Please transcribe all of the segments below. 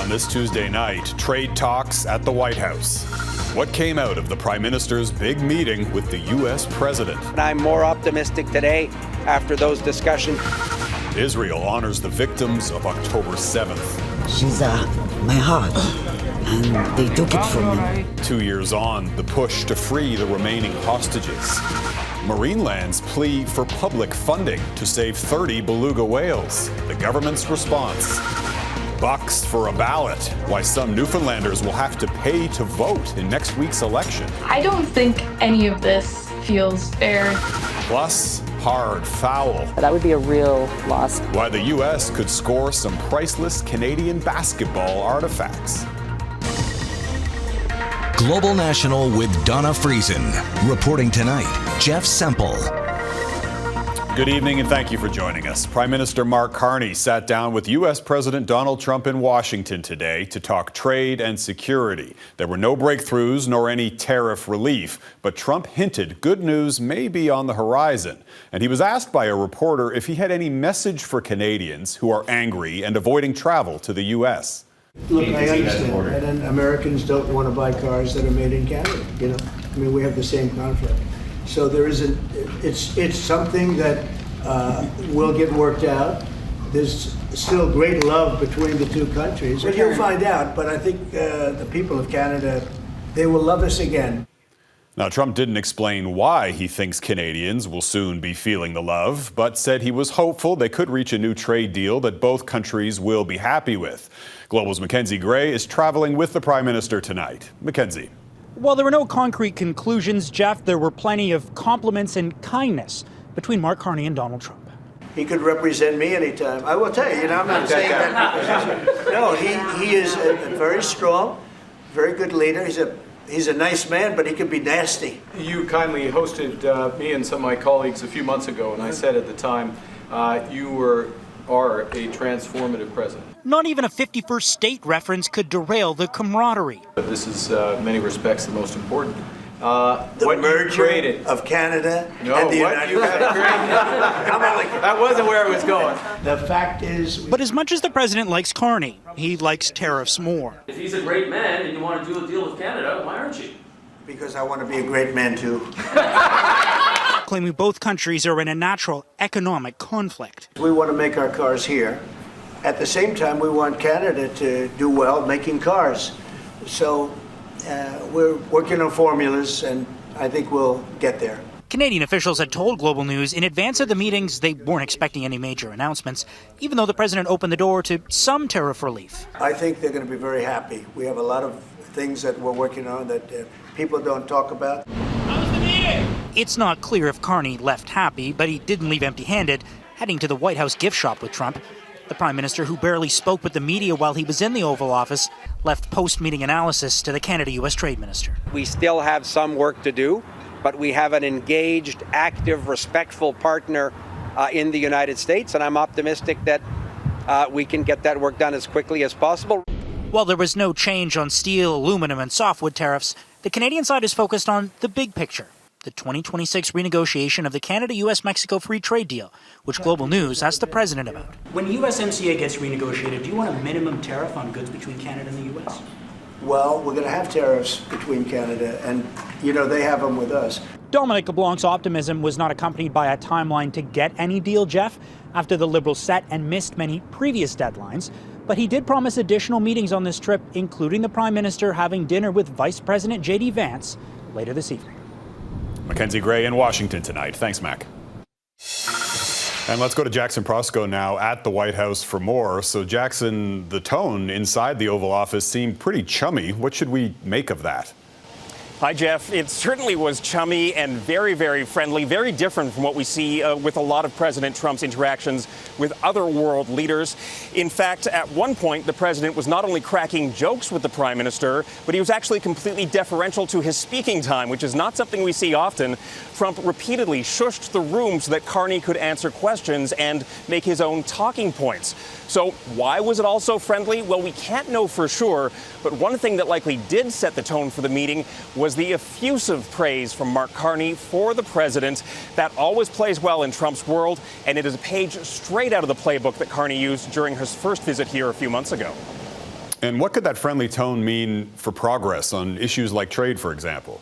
On this Tuesday night, trade talks at the White House. What came out of the Prime Minister's big meeting with the U.S. President? I'm more optimistic today after those discussions. Israel honors the victims of October 7th. She's my heart, and they took it from me. 2 years on, the push to free the remaining hostages. Marineland's plea for public funding to save 30 beluga whales. The government's response. Bucks for a ballot. Why some Newfoundlanders will have to pay to vote in next week's election. I don't think any of this feels fair. Plus, hard foul. That would be a real loss. Why the U.S. could score some priceless Canadian basketball artifacts. Global National with Donna Friesen. Reporting tonight, Jeff Semple. Good evening and thank you for joining us. Prime Minister Mark Carney sat down with U.S. President Donald Trump in Washington today to talk trade and security. There were no breakthroughs nor any tariff relief, but Trump hinted good news may be on the horizon. And he was asked by a reporter if he had any message for Canadians who are angry and avoiding travel to the U.S. Look, I understand, and Americans don't want to buy cars that are made in Canada. You know, I mean, we have the same conflict. So there isn't. It's something that will get worked out. There's still great love between the two countries, but you'll find out. But I think the people of Canada, they will love us again. Now, Trump didn't explain why he thinks Canadians will soon be feeling the love, but said he was hopeful they could reach a new trade deal that both countries will be happy with. Global's Mackenzie Gray is traveling with the Prime Minister tonight. Mackenzie. While there were no concrete conclusions, Jeff, there were plenty of compliments and kindness between Mark Carney and Donald Trump. He could represent me anytime. I will tell you, I'm not saying that because no, he is a very strong, very good leader. He's a nice man, but he can be nasty. You kindly hosted me and some of my colleagues a few months ago, and I said at the time, you are a transformative president. Not even a 51st state reference could derail the camaraderie. But this is, in many respects, the most important. The merger of Canada and the United States. That wasn't where I was going. The fact is... But as much as the president likes Carney, he likes tariffs more. If he's a great man and you want to do a deal with Canada, why aren't you? Because I want to be a great man, too. Claiming both countries are in a natural economic conflict. We want to make our cars here. At the same time, we want Canada to do well making cars. So we're working on formulas, and I think we'll get there. Canadian officials had told Global News in advance of the meetings they weren't expecting any major announcements, even though the president opened the door to some tariff relief. I think they're going to be very happy. We have a lot of things that we're working on that people don't talk about. How was the meeting? It's not clear if Carney left happy, but he didn't leave empty-handed, heading to the White House gift shop with Trump. The Prime Minister, who barely spoke with the media while he was in the Oval Office, left post-meeting analysis to the Canada-U.S. Trade Minister. We still have some work to do, but we have an engaged, active, respectful partner in the United States, and I'm optimistic that we can get that work done as quickly as possible. While there was no change on steel, aluminum, and softwood tariffs, the Canadian side is focused on the big picture. The 2026 renegotiation of the Canada-U.S.-Mexico free trade deal, which Global News asked the president about. When USMCA gets renegotiated, do you want a minimum tariff on goods between Canada and the U.S.? Well, we're going to have tariffs between Canada and, they have them with us. Dominic LeBlanc's optimism was not accompanied by a timeline to get any deal, Jeff, after the Liberals set and missed many previous deadlines. But he did promise additional meetings on this trip, including the Prime Minister having dinner with Vice President J.D. Vance later this evening. Mackenzie Gray in Washington tonight. Thanks, Mac. And let's go to Jackson Prosco now at the White House for more. So, Jackson, the tone inside the Oval Office seemed pretty chummy. What should we make of that? Hi, Jeff. It certainly was chummy and very, very friendly, very different from what we see with a lot of President Trump's interactions with other world leaders. In fact, at one point, the president was not only cracking jokes with the prime minister, but he was actually completely deferential to his speaking time, which is not something we see often. Trump repeatedly shushed the room so that Carney could answer questions and make his own talking points. So why was it all so friendly? Well, we can't know for sure, but one thing that likely did set the tone for the meeting was the effusive praise from Mark Carney for the president. That always plays well in Trump's world, and it is a page straight out of the playbook that Carney used during his first visit here a few months ago. And what could that friendly tone mean for progress on issues like trade, for example?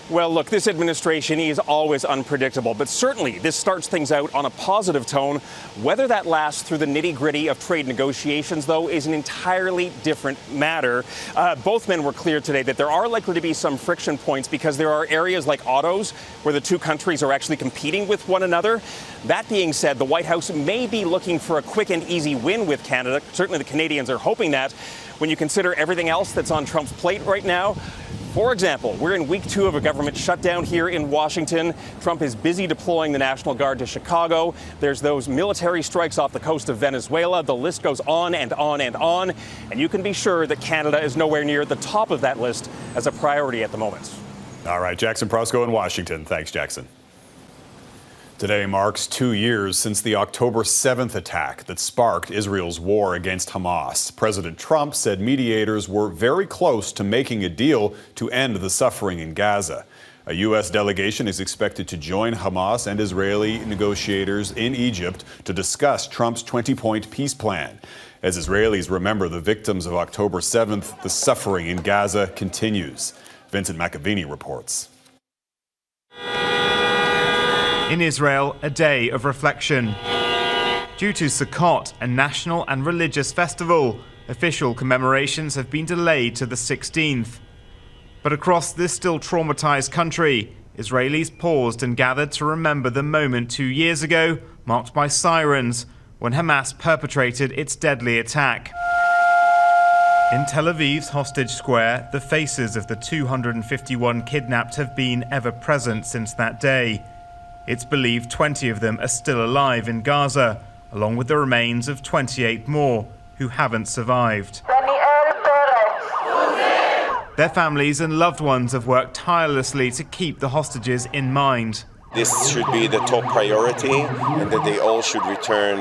Well, look, this administration is always unpredictable, but certainly this starts things out on a positive tone. Whether that lasts through the nitty-gritty of trade negotiations, though, is an entirely different matter. Both men were clear today that there are likely to be some friction points because there are areas like autos where the two countries are actually competing with one another. That being said, the White House may be looking for a quick and easy win with Canada. Certainly the Canadians are hoping that. When you consider everything else that's on Trump's plate right now, for example, we're in week 2 of a government shutdown here in Washington. Trump is busy deploying the National Guard to Chicago. There's those military strikes off the coast of Venezuela. The list goes on and on and on. And you can be sure that Canada is nowhere near the top of that list as a priority at the moment. All right, Jackson Prosko in Washington. Thanks, Jackson. Today marks 2 years since the October 7th attack that sparked Israel's war against Hamas. President Trump said mediators were very close to making a deal to end the suffering in Gaza. A U.S. delegation is expected to join Hamas and Israeli negotiators in Egypt to discuss Trump's 20-point peace plan. As Israelis remember the victims of October 7th, the suffering in Gaza continues. Vincent McAviney reports. In Israel, a day of reflection. Due to Sukkot, a national and religious festival, official commemorations have been delayed to the 16th. But across this still traumatized country, Israelis paused and gathered to remember the moment 2 years ago, marked by sirens, when Hamas perpetrated its deadly attack. In Tel Aviv's Hostage Square, the faces of the 251 kidnapped have been ever present since that day. It's believed 20 of them are still alive in Gaza, along with the remains of 28 more who haven't survived. Their families and loved ones have worked tirelessly to keep the hostages in mind. This should be the top priority, and that they all should return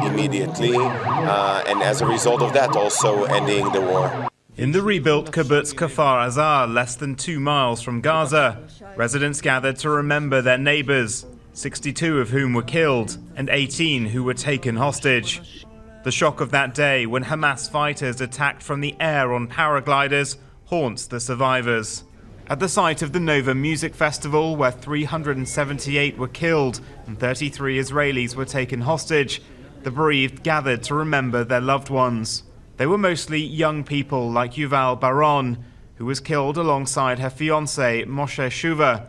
immediately, and as a result of that, also ending the war. In the rebuilt kibbutz Kfar Azar, less than 2 miles from Gaza, residents gathered to remember their neighbors, 62 of whom were killed and 18 who were taken hostage. The shock of that day when Hamas fighters attacked from the air on paragliders haunts the survivors. At the site of the Nova Music Festival, where 378 were killed and 33 Israelis were taken hostage, the bereaved gathered to remember their loved ones. They were mostly young people like Yuval Baron, who was killed alongside her fiancé, Moshe Shuva.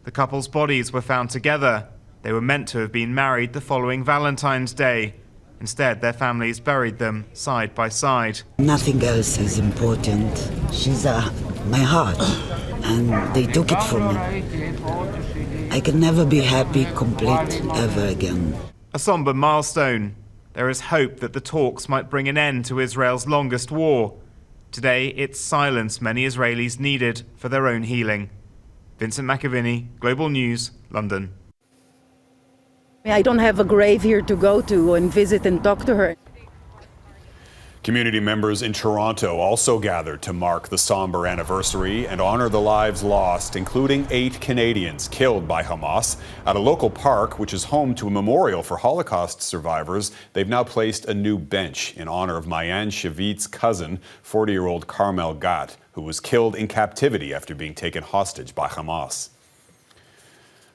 The couple's bodies were found together. They were meant to have been married the following Valentine's Day. Instead, their families buried them side by side. Nothing else is important. She's my heart, and they took it from me. I can never be happy, complete, ever again. A somber milestone. There is hope that the talks might bring an end to Israel's longest war. Today, it's silence many Israelis needed for their own healing. Vincent McAviney, Global News, London. I don't have a grave here to go to and visit and talk to her. Community members in Toronto also gathered to mark the somber anniversary and honor the lives lost, including 8 Canadians killed by Hamas. At a local park, which is home to a memorial for Holocaust survivors, they've now placed a new bench in honor of Mayan Shavit's cousin, 40-year-old Carmel Gat, who was killed in captivity after being taken hostage by Hamas.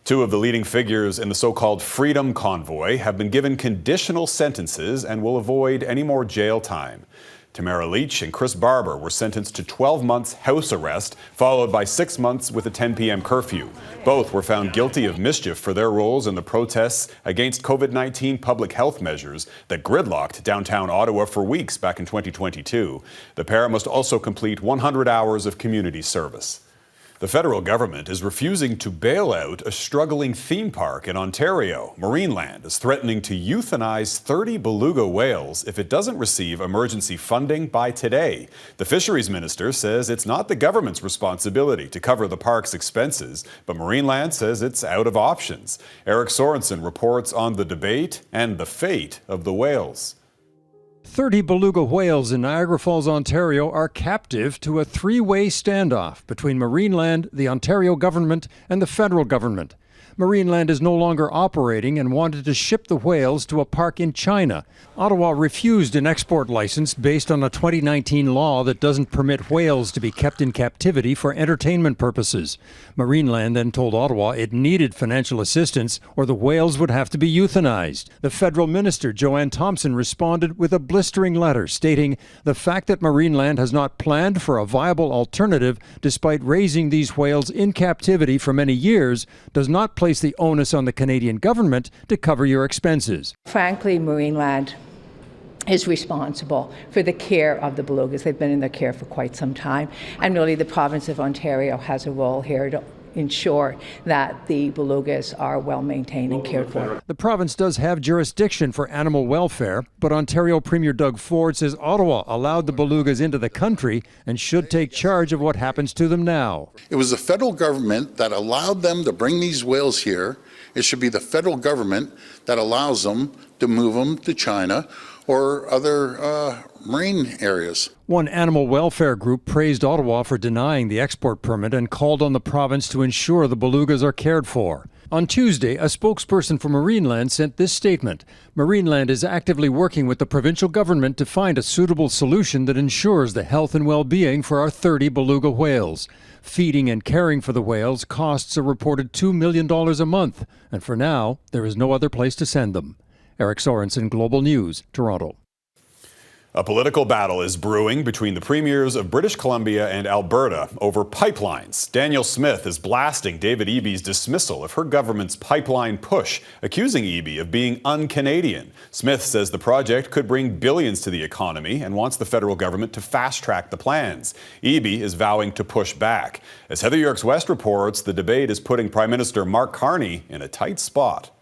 2 of the leading figures in the so-called Freedom Convoy have been given conditional sentences and will avoid any more jail time. Tamara Leach and Chris Barber were sentenced to 12 months house arrest, followed by 6 months with a 10 p.m. curfew. Both were found guilty of mischief for their roles in the protests against COVID-19 public health measures that gridlocked downtown Ottawa for weeks back in 2022. The pair must also complete 100 hours of community service. The federal government is refusing to bail out a struggling theme park in Ontario. Marineland is threatening to euthanize 30 beluga whales if it doesn't receive emergency funding by today. The fisheries minister says it's not the government's responsibility to cover the park's expenses, but Marineland says it's out of options. Eric Sorensen reports on the debate and the fate of the whales. 30 beluga whales in Niagara Falls, Ontario are captive to a 3-way standoff between Marineland, the Ontario government, and the federal government. Marineland is no longer operating and wanted to ship the whales to a park in China. Ottawa refused an export license based on a 2019 law that doesn't permit whales to be kept in captivity for entertainment purposes. Marineland then told Ottawa it needed financial assistance or the whales would have to be euthanized. The federal minister, Joanne Thompson, responded with a blistering letter stating the fact that Marineland has not planned for a viable alternative despite raising these whales in captivity for many years does not place the onus on the Canadian government to cover your expenses. Frankly, Marineland is responsible for the care of the belugas. They've been in their care for quite some time, and really the province of Ontario has a role here to ensure that the belugas are well maintained and cared for. The province does have jurisdiction for animal welfare, but Ontario Premier Doug Ford says Ottawa allowed the belugas into the country and should take charge of what happens to them now. It was the federal government that allowed them to bring these whales here. It should be the federal government that allows them to move them to China or other marine areas. One animal welfare group praised Ottawa for denying the export permit and called on the province to ensure the belugas are cared for. On Tuesday, a spokesperson for Marineland sent this statement. Marineland is actively working with the provincial government to find a suitable solution that ensures the health and well-being for our 30 beluga whales. Feeding and caring for the whales costs a reported $2 million a month, and for now, there is no other place to send them. Eric Sorensen, Global News, Toronto. A political battle is brewing between the premiers of British Columbia and Alberta over pipelines. Daniel Smith is blasting David Eby's dismissal of her government's pipeline push, accusing Eby of being un-Canadian. Smith says the project could bring billions to the economy and wants the federal government to fast-track the plans. Eby is vowing to push back. As Heather Yerkes West reports, the debate is putting Prime Minister Mark Carney in a tight spot.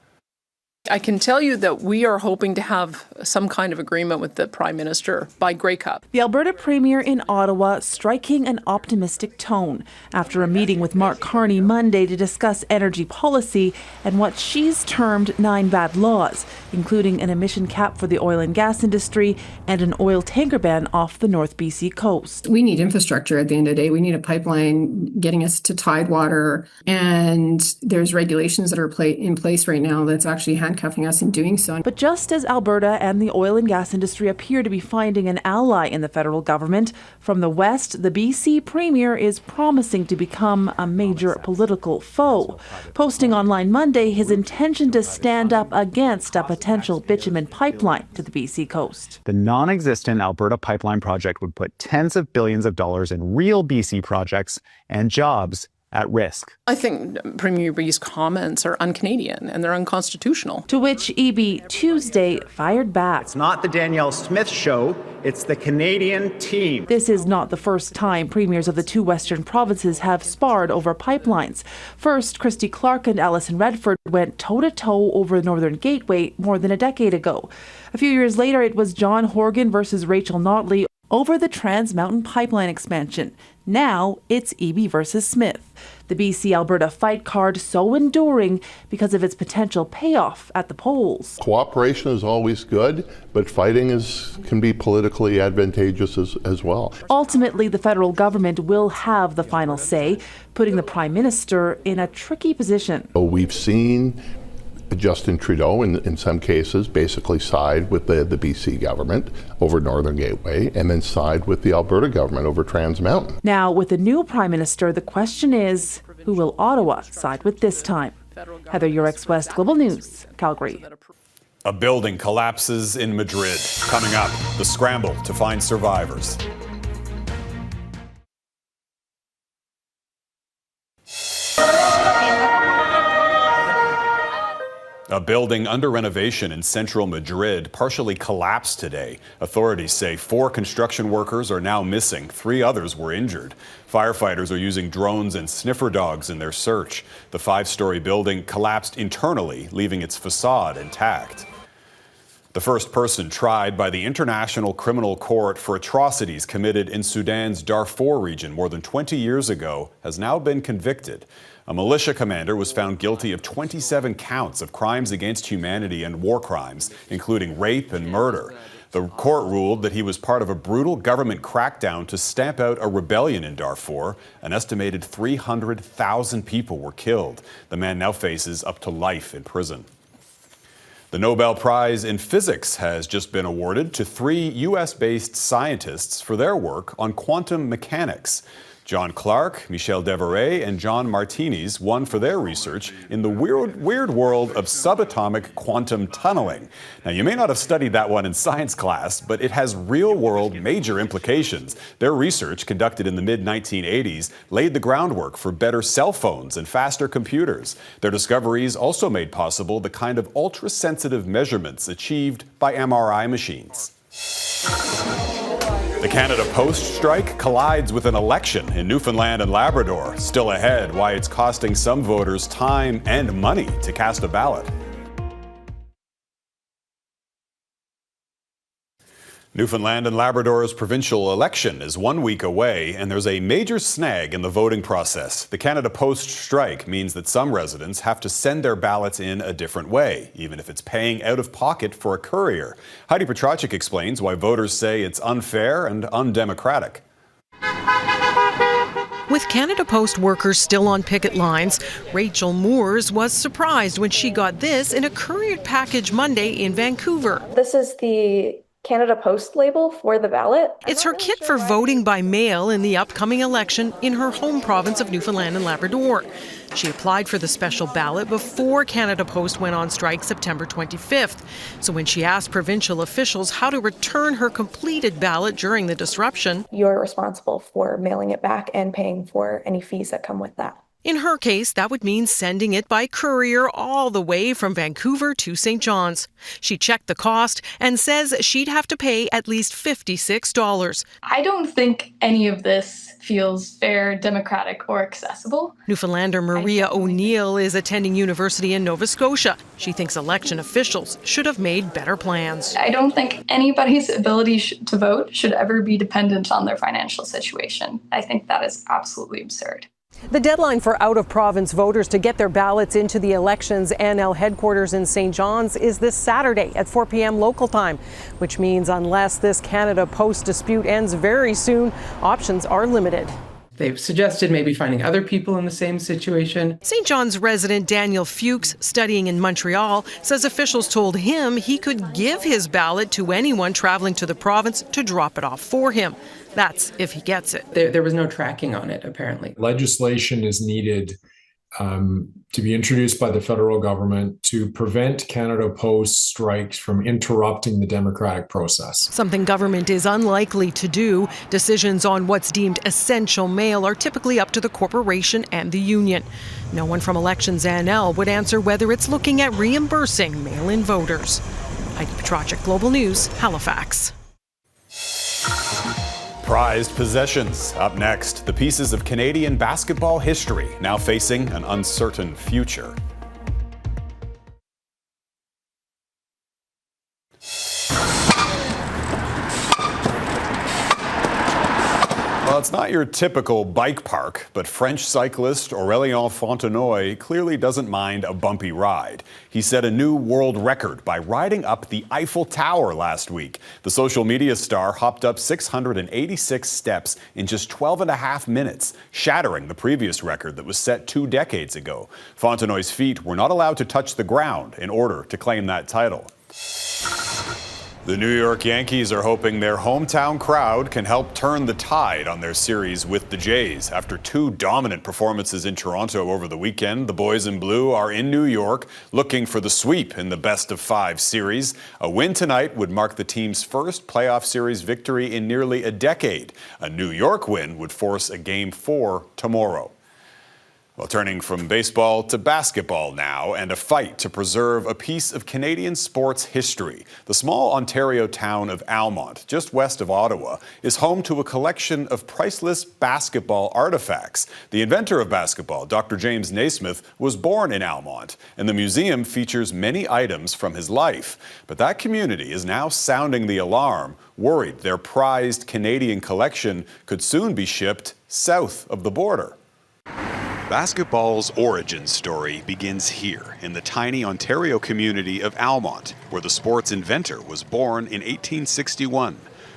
I can tell you that we are hoping to have some kind of agreement with the Prime Minister by Grey Cup. The Alberta Premier in Ottawa striking an optimistic tone after a meeting with Mark Carney Monday to discuss energy policy and what she's termed 9 bad laws, including an emission cap for the oil and gas industry and an oil tanker ban off the North BC coast. We need infrastructure at the end of the day. We need a pipeline getting us to Tidewater, and there's regulations that are in place right now that's actually handcuffing us in doing so. But just as Alberta and the oil and gas industry appear to be finding an ally in the federal government, from the West, the BC Premier is promising to become a major political foe, posting online Monday his intention to stand up against a potential bitumen pipeline to the BC coast. The non-existent Alberta pipeline project would put tens of billions of dollars in real BC projects and jobs at risk. I think Premier Eby's comments are un-Canadian and they're unconstitutional. To which Eby Tuesday fired back. It's not the Danielle Smith show, it's the Canadian team. This is not the first time premiers of the 2 western provinces have sparred over pipelines. First, Christy Clark and Alison Redford went toe-to-toe over the Northern Gateway more than a decade ago. A few years later, it was John Horgan versus Rachel Notley over the Trans Mountain Pipeline expansion. Now it's Eby versus Smith. The BC-Alberta fight card so enduring because of its potential payoff at the polls. Cooperation is always good, but fighting can be politically advantageous as well. Ultimately, the federal government will have the final say, putting the Prime Minister in a tricky position. We've seen Justin Trudeau, in some cases, basically side with the BC government over Northern Gateway and then side with the Alberta government over Trans Mountain. Now, with the new Prime Minister, the question is, who will Ottawa side with this time? Heather Yerkes West, Global News, Calgary. A building collapses in Madrid. Coming up, the scramble to find survivors. A building under renovation in central Madrid partially collapsed today. Authorities say 4 construction workers are now missing. 3 others were injured. Firefighters are using drones and sniffer dogs in their search. The 5-story building collapsed internally, leaving its facade intact. The first person tried by the International Criminal Court for atrocities committed in Sudan's Darfur region more than 20 years ago has now been convicted. A militia commander was found guilty of 27 counts of crimes against humanity and war crimes, including rape and murder. The court ruled that he was part of a brutal government crackdown to stamp out a rebellion in Darfur. An estimated 300,000 people were killed. The man now faces up to life in prison. The Nobel Prize in Physics has just been awarded to 3 U.S.-based scientists for their work on quantum mechanics. John Clark, Michel Devereux, and John Martinis won for their research in the weird world of subatomic quantum tunneling. Now, you may not have studied that one in science class, but it has real-world major implications. Their research, conducted in the mid-1980s, laid the groundwork for better cell phones and faster computers. Their discoveries also made possible the kind of ultra-sensitive measurements achieved by MRI machines. The Canada Post strike collides with an election in Newfoundland and Labrador. Still ahead, why it's costing some voters time and money to cast a ballot. Newfoundland and Labrador's provincial election is 1 week away, and there's a major snag in the voting process. The Canada Post strike means that some residents have to send their ballots in a different way, even if it's paying out of pocket for a courier. Heidi Petracek explains why voters say it's unfair and undemocratic. With Canada Post workers still on picket lines, Rachel Moores was surprised when she got this in a couriered package Monday in Vancouver. This is the Canada Post label for the ballot. It's her kit for voting by mail in the upcoming election in her home province of Newfoundland and Labrador. She applied for the special ballot before Canada Post went on strike September 25th. So when she asked provincial officials how to return her completed ballot during the disruption, you're responsible for mailing it back and paying for any fees that come with that. In her case, that would mean sending it by courier all the way from Vancouver to St. John's. She checked the cost and says she'd have to pay at least $56. I don't think any of this feels fair, democratic, or accessible. Newfoundlander Maria O'Neill is attending university in Nova Scotia. She thinks election officials should have made better plans. I don't think anybody's ability to vote should ever be dependent on their financial situation. I think that is absolutely absurd. The deadline for out-of-province voters to get their ballots into the elections NL headquarters in St. John's is this Saturday at 4 p.m. local time, which means unless this Canada Post dispute ends very soon, options are limited. They've suggested maybe finding other people in the same situation. St. John's resident Daniel Fuchs, studying in Montreal, says officials told him he could give his ballot to anyone traveling to the province to drop it off for him. That's if he gets it. There was no tracking on it, apparently. Legislation is needed to be introduced by the federal government to prevent Canada Post strikes from interrupting the democratic process. Something government is unlikely to do. Decisions on what's deemed essential mail are typically up to the corporation and the union. No one from Elections NL would answer whether it's looking at reimbursing mail-in voters. Heidi Petracek, Global News, Halifax. Prized possessions. Up next, the pieces of Canadian basketball history now facing an uncertain future. Well, it's not your typical bike park, but French cyclist Aurélien Fontenoy clearly doesn't mind a bumpy ride. He set a new world record by riding up the Eiffel Tower last week. The social media star hopped up 686 steps in just 12.5 minutes, shattering the previous record that was set 2 decades ago. Fontenoy's feet were not allowed to touch the ground in order to claim that title. The New York Yankees are hoping their hometown crowd can help turn the tide on their series with the Jays. After 2 dominant performances in Toronto over the weekend, the boys in blue are in New York looking for the sweep in the best-of-5 series. A win tonight would mark the team's first playoff series victory in nearly a decade. A New York win would force a Game 4 tomorrow. Well, turning from baseball to basketball now, and a fight to preserve a piece of Canadian sports history. The small Ontario town of Almonte, just west of Ottawa, is home to a collection of priceless basketball artifacts. The inventor of basketball, Dr. James Naismith, was born in Almonte, and the museum features many items from his life. But that community is now sounding the alarm, worried their prized Canadian collection could soon be shipped south of the border. Basketball's origin story begins here in the tiny Ontario community of Almont, where the sport's inventor was born in 1861.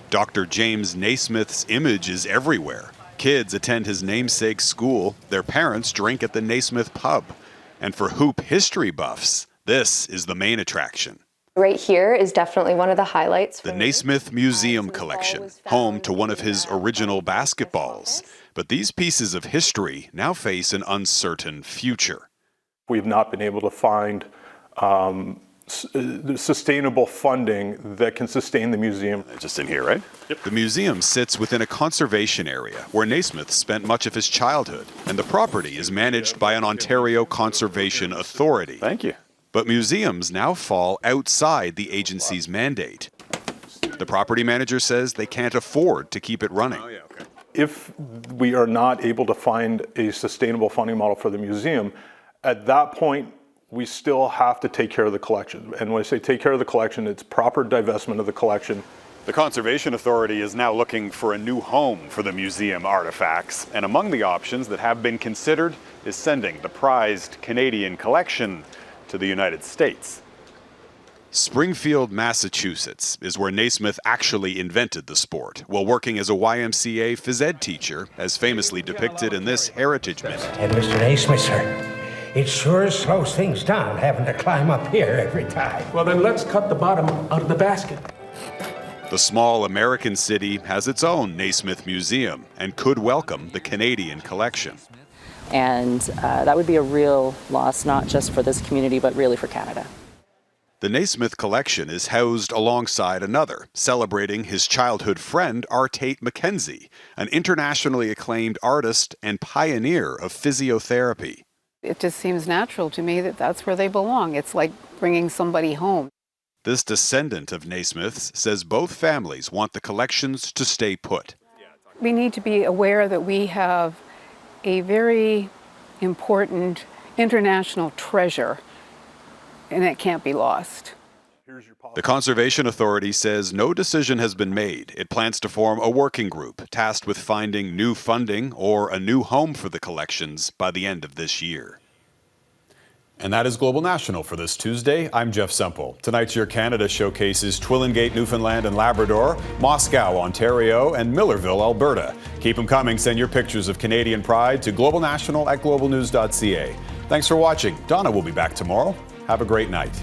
Dr. James Naismith's image is everywhere. Kids attend his namesake school. Their parents drink at the Naismith pub. And for hoop history buffs, this is the main attraction. Right here is definitely one of the highlights. The Naismith Museum collection, home to one of his original basketballs. But these pieces of history now face an uncertain future. We've not been able to find sustainable funding that can sustain the museum. Just in here, right? Yep. The museum sits within a conservation area where Naismith spent much of his childhood, and the property is managed by an Ontario Conservation Authority. Thank you. But museums now fall outside the agency's mandate. The property manager says they can't afford to keep it running. Oh, yeah, okay. If we are not able to find a sustainable funding model for the museum, at that point, we still have to take care of the collection. And when I say take care of the collection, it's proper divestment of the collection. The Conservation Authority is now looking for a new home for the museum artifacts. And among the options that have been considered is sending the prized Canadian collection to the United States. Springfield, Massachusetts is where Naismith actually invented the sport while working as a YMCA phys ed teacher, as famously depicted in this heritage minute. And Mr. Naismith, sir, it sure slows things down having to climb up here every time. Well, then let's cut the bottom out of the basket. The small American city has its own Naismith Museum and could welcome the Canadian collection. And that would be a real loss, not just for this community, but really for Canada. The Naismith collection is housed alongside another, celebrating his childhood friend, R. Tate Mackenzie, an internationally acclaimed artist and pioneer of physiotherapy. It just seems natural to me that that's where they belong. It's like bringing somebody home. This descendant of Naismith's says both families want the collections to stay put. We need to be aware that we have a very important international treasure, and it can't be lost. The Conservation Authority says no decision has been made. It plans to form a working group tasked with finding new funding or a new home for the collections by the end of this year. And that is Global National for this Tuesday. I'm Jeff Semple. Tonight's Your Canada showcases Twillingate, Newfoundland and Labrador, Moscow, Ontario, and Millerville, Alberta. Keep them coming. Send your pictures of Canadian pride to globalnational@globalnews.ca. Thanks for watching. Donna will be back tomorrow. Have a great night.